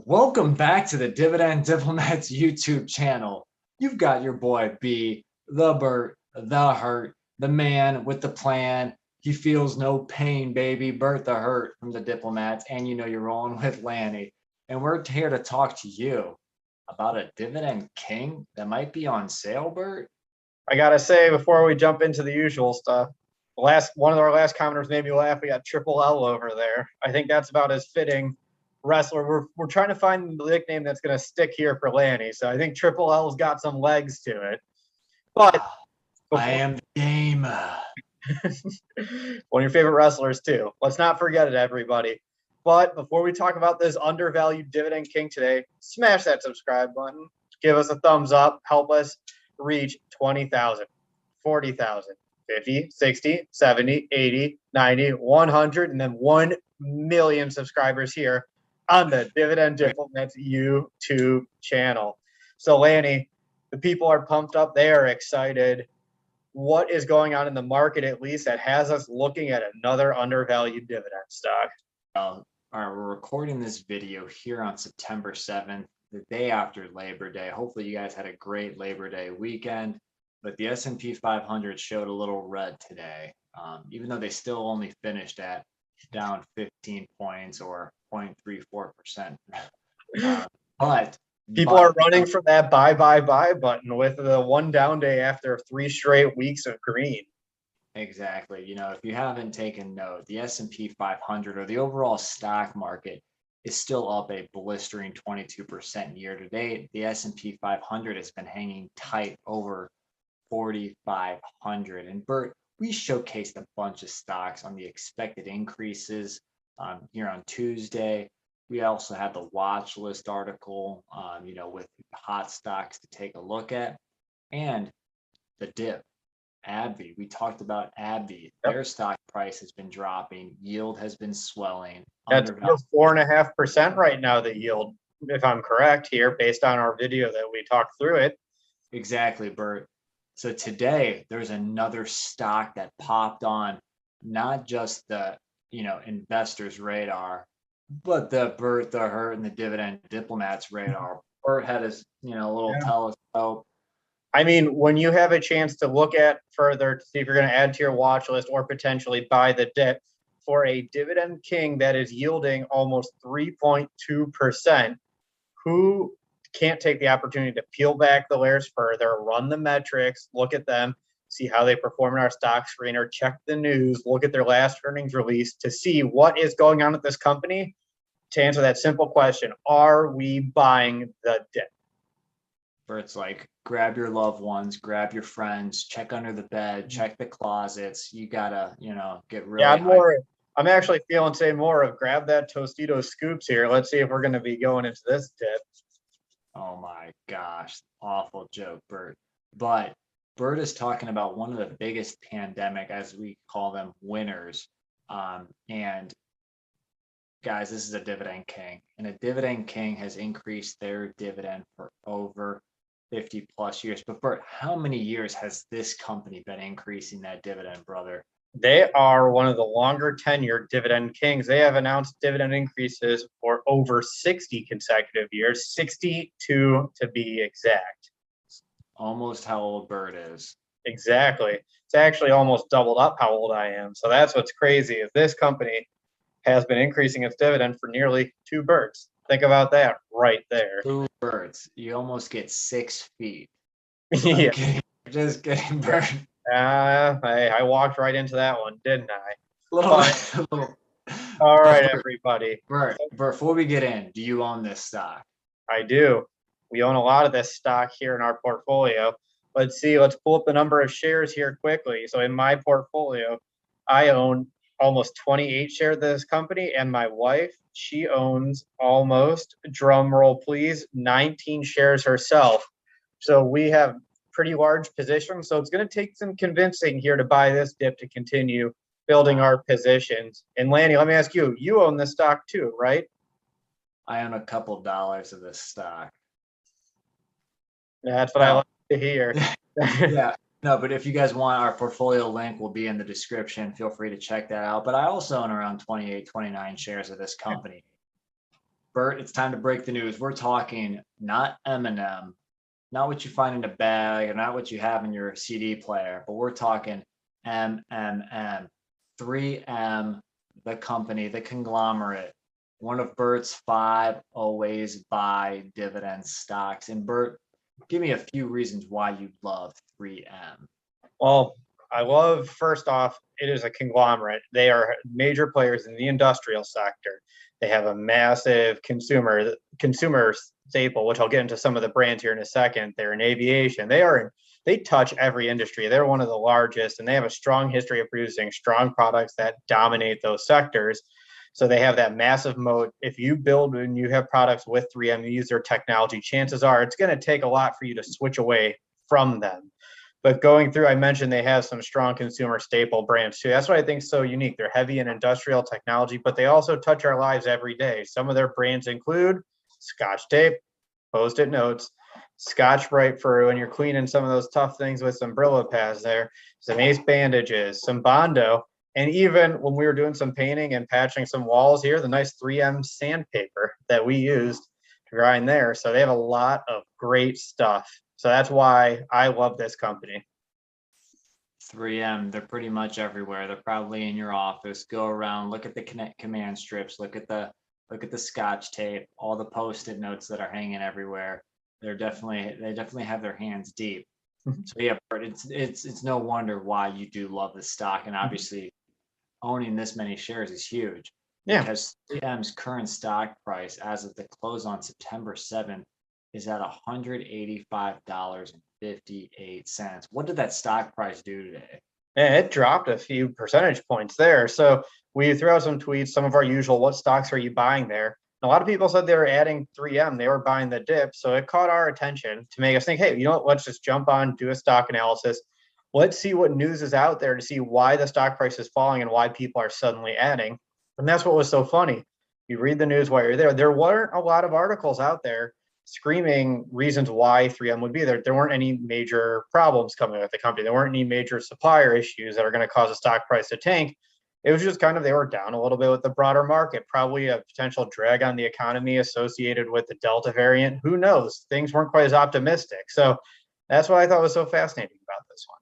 Welcome back to the Dividend Diplomats YouTube channel. You've got your boy B, the Bert, the Hurt, the man with the plan. He feels no pain, baby. Bert the Hurt from the Diplomats, and you know you're rolling with Lanny. And we're here to talk to you about a Dividend King that might be on sale, Bert. I gotta say, before we jump into the usual stuff, one of our last commenters made me laugh. We got Triple L over there. I think that's about as fitting wrestler. We're trying to find the nickname that's going to stick here for Lanny. So I think Triple L's got some legs to it. But I am the game. One of your favorite wrestlers too. Let's not forget it, everybody. But before we talk about this undervalued Dividend King today, smash that subscribe button. Give us a thumbs up. Help us reach 20,000, 40,000, 50, 60, 70, 80, 90, 100, and then 1 million subscribers here on the Dividend Diplomats YouTube channel. So, Lanny, the people are pumped up. They are excited. What is going on in the market, at least, that has us looking at another undervalued dividend stock? All right, we're recording this video here on September 7th, the day after Labor Day. Hopefully you guys had a great Labor Day weekend, but the S&P 500 showed a little red today, even though they still only finished at down 15 points or 0.34%. But people are running from that buy button with the one down day after 3 straight weeks of green. Exactly. You know, if you haven't taken note, the S&P 500 or the overall stock market is still up a blistering 22% year to date. The S&P 500 has been hanging tight over 4,500. And Bert, we showcased a bunch of stocks on the expected increases here on Tuesday. We also had the watch list article, with hot stocks to take a look at, and the dip. AbbVie, we talked about AbbVie. Yep. Their stock price has been dropping. Yield has been swelling. That's 4.5% right now, the yield, if I'm correct here, based on our video that we talked through it. Exactly, Bert. So today there's another stock that popped on, not just the investors' radar, but the Bert the Hurt and the Dividend Diplomats radar. Bert had his little telescope. I mean, when you have a chance to look at further to see if you're going to add to your watch list or potentially buy the dip for a Dividend King that is yielding almost 3.2%, who can't take the opportunity to peel back the layers further, run the metrics, look at them, see how they perform in our stock screener, check the news, look at their last earnings release to see what is going on at this company? To answer that simple question, are we buying the dip? Where it's like, grab your loved ones, grab your friends, check under the bed, check the closets. You gotta, get really. Yeah, I'm actually feeling more of grab that Tostitos scoops here. Let's see if we're going to be going into this dip. Oh my gosh, awful joke, Bert. But Bert is talking about one of the biggest pandemic, as we call them, winners. And guys, this is a Dividend King, and a Dividend King has increased their dividend for over 50 plus years. But Bert, how many years has this company been increasing that dividend, brother? They are one of the longer tenured Dividend Kings. They have announced dividend increases for over 60 consecutive years, 62 to be exact. Almost how old Bert is. Exactly. It's actually almost doubled up how old I am. So that's what's crazy is this company has been increasing its dividend for nearly 2 birds. Think about that right there. 2 birds. You almost get 6 feet. Yeah. Just kidding, Bert. I walked right into that one, didn't I? Little. All right, everybody. Bert, before we get in, do you own this stock? I do. We own a lot of this stock here in our portfolio. Let's pull up the number of shares here quickly. So in my portfolio, I own almost 28 shares of this company, and my wife, she owns almost, drum roll please, 19 shares herself. So we have pretty large positions. So it's going to take some convincing here to buy this dip to continue building our positions. And Lanny, let me ask you, you own this stock too, right? I own a couple dollars of this stock. That's what I like to hear. Yeah. No, but if you guys want, our portfolio link will be in the description. Feel free to check that out. But I also own around 28, 29 shares of this company. Bert, it's time to break the news. We're talking not M&M, not what you find in a bag, or not what you have in your CD player, but we're talking MMM, 3M, the company, the conglomerate, one of Bert's 5 always buy dividend stocks. And Bert, give me a few reasons why you love 3M. Well, I love, first off, it is a conglomerate. They are major players in the industrial sector. They have a massive consumer staple, which I'll get into some of the brands here in a second. They're in aviation. They touch every industry. They're one of the largest, and they have a strong history of producing strong products that dominate those sectors. So they have that massive moat. If you build and you have products with 3M, you use their technology, chances are it's going to take a lot for you to switch away from them. But going through, I mentioned they have some strong consumer staple brands too. That's what I think is so unique. They're heavy in industrial technology, but they also touch our lives every day. Some of their brands include Scotch tape, Post-it notes, Scotch Brite for when you're cleaning some of those tough things with some Brillo pads there, some Ace bandages, some Bondo, and even when we were doing some painting and patching some walls here, the nice 3M sandpaper that we used to grind there. So they have a lot of great stuff. So that's why I love this company. 3M, they're pretty much everywhere. They're probably in your office. Go around, look at the command strips, look at the Scotch tape, all the Post-it notes that are hanging everywhere. They definitely have their hands deep. So yeah, but it's no wonder why you do love this stock, and obviously owning this many shares is huge. Yeah. Because 3M's current stock price as of the close on September 7th is at $185.58. What did that stock price do today? Yeah, it dropped a few percentage points there. So we threw out some tweets, some of our usual, what stocks are you buying there? And a lot of people said they were adding 3M, they were buying the dip. So it caught our attention to make us think, hey, you know what, let's just jump on, do a stock analysis. Let's see what news is out there to see why the stock price is falling and why people are suddenly adding. And that's what was so funny. You read the news while you're there. There weren't a lot of articles out there screaming reasons why 3M would be there. There weren't any major problems coming with the company. There weren't any major supplier issues that are going to cause the stock price to tank. It was just kind of, they were down a little bit with the broader market, probably a potential drag on the economy associated with the Delta variant. Who knows? Things weren't quite as optimistic. So that's what I thought was so fascinating about this one.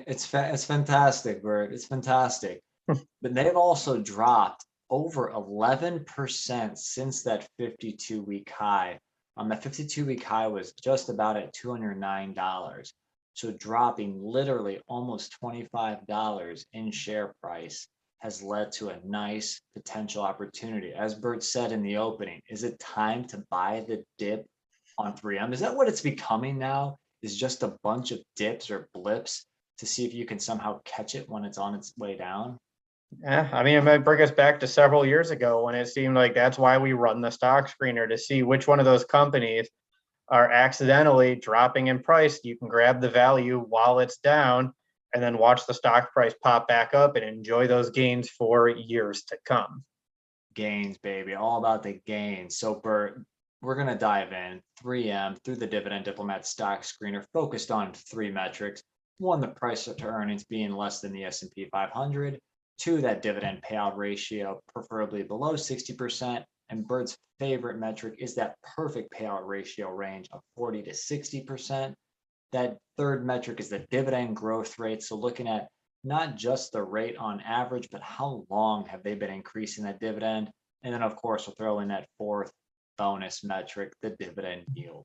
It's fantastic, Bert. It's fantastic. But they've also dropped over 11% since that 52-week high. That 52-week high was just about at $209. So dropping literally almost $25 in share price has led to a nice potential opportunity. As Bert said in the opening, is it time to buy the dip on 3M? Is that what it's becoming now? Is just a bunch of dips or blips to see if you can somehow catch it when it's on its way down? Yeah, I mean, it might bring us back to several years ago when it seemed like that's why we run the stock screener, to see which one of those companies are accidentally dropping in price. You can grab the value while it's down and then watch the stock price pop back up and enjoy those gains for years to come. Gains, baby, all about the gains. So Bert, we're going to dive in 3M through the Dividend Diplomats Stock Screener, focused on 3 metrics. 1, the price to earnings being less than the S&P 500. 2, that dividend payout ratio, preferably below 60%. And Bert's favorite metric is that perfect payout ratio range of 40 to 60%. That third metric is the dividend growth rate. So looking at not just the rate on average, but how long have they been increasing that dividend? And then, of course, we'll throw in that fourth bonus metric, the dividend yield.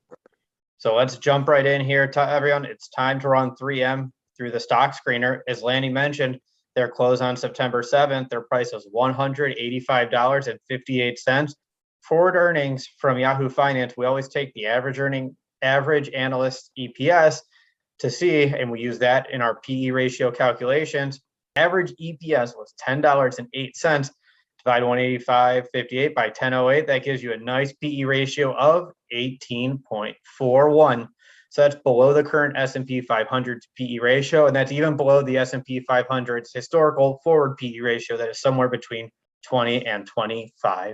So let's jump right in here to everyone. It's time to run 3M through the stock screener. As Lanny mentioned, their close on September 7th, their price was $185.58. Forward earnings from Yahoo Finance, we always take the average analyst EPS to see, and we use that in our PE ratio calculations. Average EPS was $10.08. Divide 185.58 by 10.08. That gives you a nice PE ratio of 18.41. So that's below the current S&P 500's PE ratio, and that's even below the S&P 500's historical forward PE ratio that is somewhere between 20 and 25x.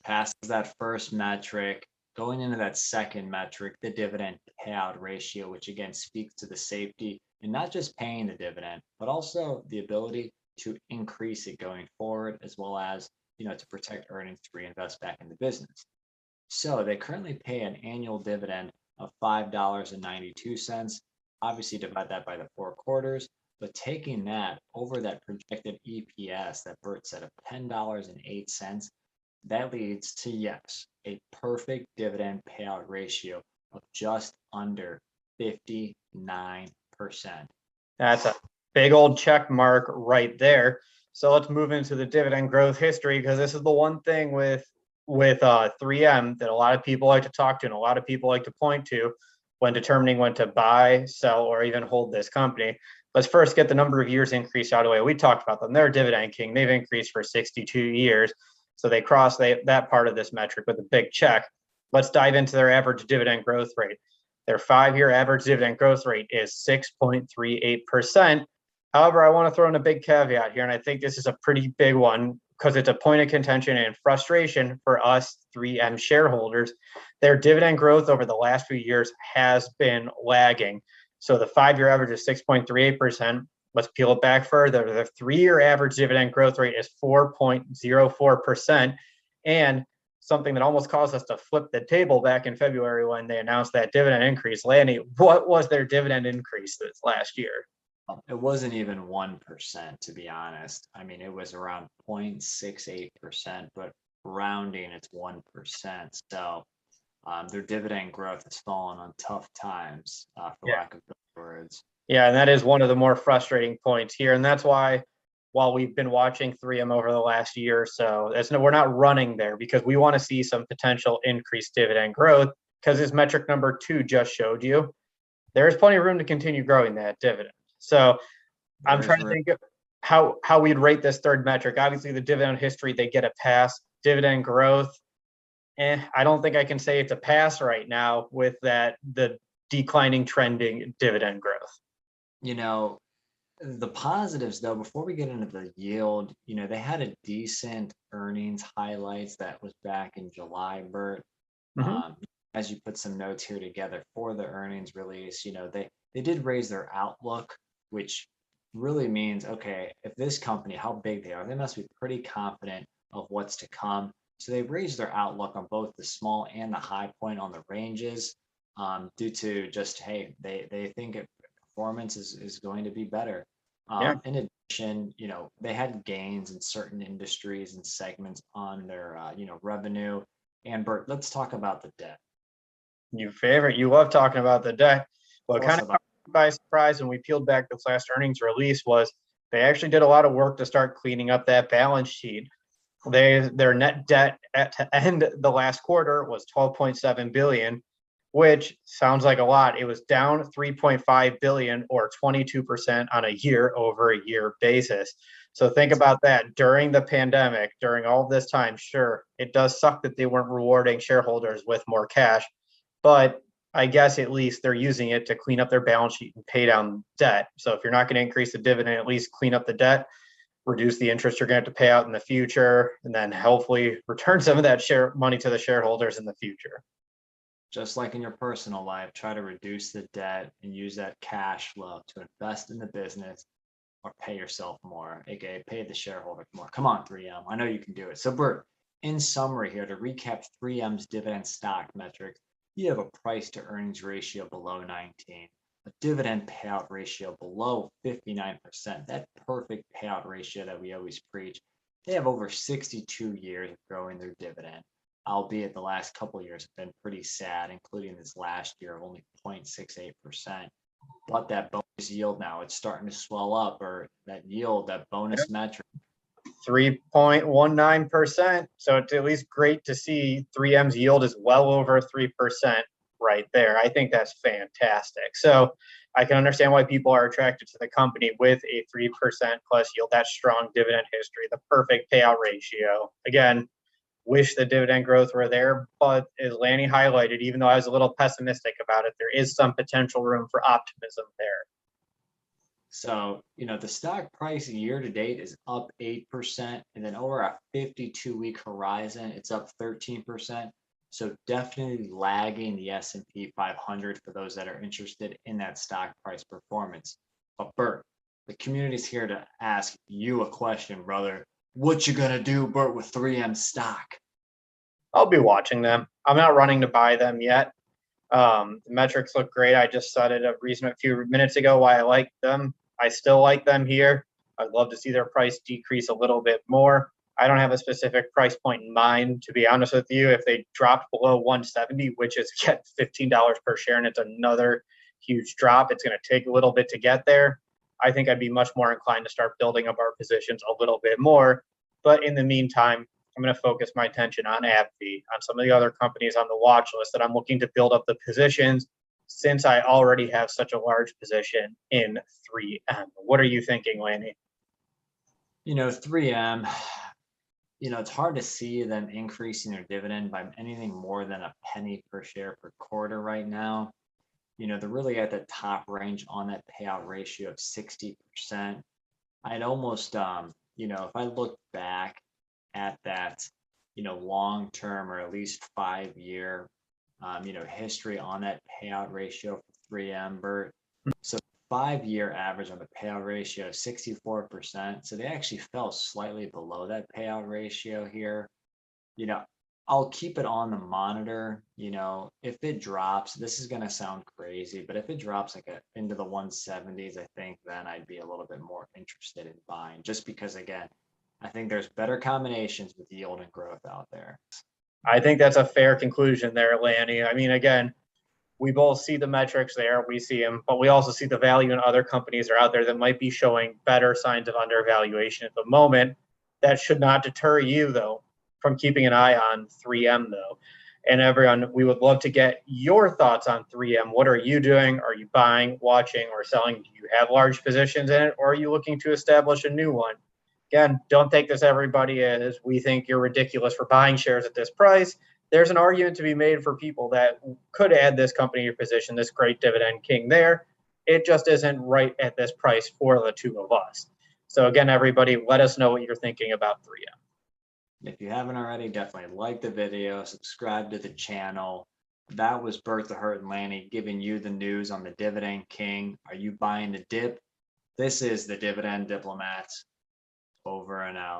Passes that first metric, going into that second metric, the dividend payout ratio, which again speaks to the safety and not just paying the dividend, but also the ability to increase it going forward, as well as to protect earnings to reinvest back in the business. So they currently pay an annual dividend of $5.92. Obviously, divide that by the 4 quarters, but taking that over that projected EPS that Bert said of $10.08, that leads to, yes, a perfect dividend payout ratio of just under 59%. That's a big old check mark right there. So let's move into the dividend growth history, because this is the one thing with 3M that a lot of people like to talk to and a lot of people like to point to when determining when to buy, sell, or even hold this company. Let's first get the number of years increase out of the way. We talked about them. They're Dividend King. They've increased for 62 years. So they cross that part of this metric with a big check. Let's dive into their average dividend growth rate. Their 5-year average dividend growth rate is 6.38%. However, I want to throw in a big caveat here, and I think this is a pretty big one because it's a point of contention and frustration for us 3M shareholders. Their dividend growth over the last few years has been lagging. So the 5-year average is 6.38%. Let's peel it back further. The 3-year average dividend growth rate is 4.04%. And something that almost caused us to flip the table back in February when they announced that dividend increase. Lanny, what was their dividend increase this last year? It wasn't even 1%, to be honest. I mean, it was around 0.68%, but rounding it's 1%. So their dividend growth has fallen on tough times, for lack of better words. Yeah, and that is one of the more frustrating points here. And that's why, while we've been watching 3M over the last year or so, we're not running there because we want to see some potential increased dividend growth, because as metric number 2 just showed you, there's plenty of room to continue growing that dividend. So I'm trying to think of how we'd rate this third metric. Obviously, the dividend history, they get a pass. Dividend growth, I don't think I can say it's a pass right now with the declining trending dividend growth. The positives, though, before we get into the yield, they had a decent earnings highlights that was back in July, Bert. As you put some notes here together for the earnings release, they did raise their outlook, which really means, okay, if this company, how big they are, they must be pretty confident of what's to come. So they raised their outlook on both the small and the high point on the ranges, due to just, hey, they think performance is going to be better. In addition, they had gains in certain industries and segments on their revenue. And Bert, let's talk about the debt. You love talking about the debt. What kind of caught me by surprise when we peeled back this last earnings release was they actually did a lot of work to start cleaning up that balance sheet. Their net debt to end the last quarter was $12.7 billion, which sounds like a lot. It was down $3.5 billion or 22% on a year-over-year basis. So think about that. During the pandemic, during all this time, sure, it does suck that they weren't rewarding shareholders with more cash, but I guess at least they're using it to clean up their balance sheet and pay down debt. So if you're not going to increase the dividend, at least clean up the debt, reduce the interest you're going to have to pay out in the future, and then hopefully return some of that money to the shareholders in the future. Just like in your personal life, try to reduce the debt and use that cash flow to invest in the business or pay yourself more, aka pay the shareholders more. Come on, 3M. I know you can do it. So, Bert, in summary here, to recap 3M's dividend stock metrics, you have a price to earnings ratio below 19, a dividend payout ratio below 59%, that perfect payout ratio that we always preach. They have over 62 years of growing their dividend, albeit the last couple of years have been pretty sad, including this last year of only 0.68%. But that bonus yield now, it's starting to swell up, or that yield, that bonus metric. 3.19%. So it's at least great to see 3M's yield is well over 3% right there. I think that's fantastic. So I can understand why people are attracted to the company with a 3% plus yield, that strong dividend history, the perfect payout ratio. Again, wish the dividend growth were there, but as Lanny highlighted, even though I was a little pessimistic about it, there is some potential room for optimism there. So, the stock price year to date is up 8%, and then over a 52-week horizon, it's up 13%. So definitely lagging the S&P 500 for those that are interested in that stock price performance. But Bert, the community's here to ask you a question, brother. What you gonna do, Bert, with 3M stock? I'll be watching them. I'm not running to buy them yet. The metrics look great. I just cited a reason a few minutes ago why I like them. I still like them here. I'd love to see their price decrease a little bit more. I don't have a specific price point in mind, to be honest with you. If they dropped below 170, which is get $15 per share, and it's another huge drop, it's going to take a little bit to get there. I think I'd be much more inclined to start building up our positions a little bit more. But in the meantime, I'm going to focus my attention on AbbVie, on some of the other companies on the watch list that I'm looking to build up the positions since I already have such a large position in 3M. What are you thinking, Lanny? 3M, it's hard to see them increasing their dividend by anything more than a penny per share per quarter right now. They're really at the top range on that payout ratio of 60%. I'd almost, if I look back at that, long-term or at least 5-year, history on that payout ratio for 3M, Bert. So 5-year average on the payout ratio is 64%. So they actually fell slightly below that payout ratio here. I'll keep it on the monitor. If it drops, this is going to sound crazy, but if it drops into the 170s, I think then I'd be a little bit more interested in buying, just because, again, I think there's better combinations with yield and growth out there. I think that's a fair conclusion there, Lanny. I mean, again, we both see the metrics there, we see them, but we also see the value in other companies that are out there that might be showing better signs of undervaluation at the moment. That should not deter you, though, from keeping an eye on 3M, though. And everyone, we would love to get your thoughts on 3M. What are you doing? Are you buying, watching, or selling? Do you have large positions in it, or are you looking to establish a new one? Again, don't take this, everybody, as we think you're ridiculous for buying shares at this price. There's an argument to be made for people that could add this company to your position, this great dividend king there. It just isn't right at this price for the two of us. So again, everybody, let us know what you're thinking about 3M. If you haven't already, definitely like the video, subscribe to the channel. That was Bert the Hurt and Lanny giving you the news on the Dividend King. Are you buying the dip? This is the Dividend Diplomats. Over and out.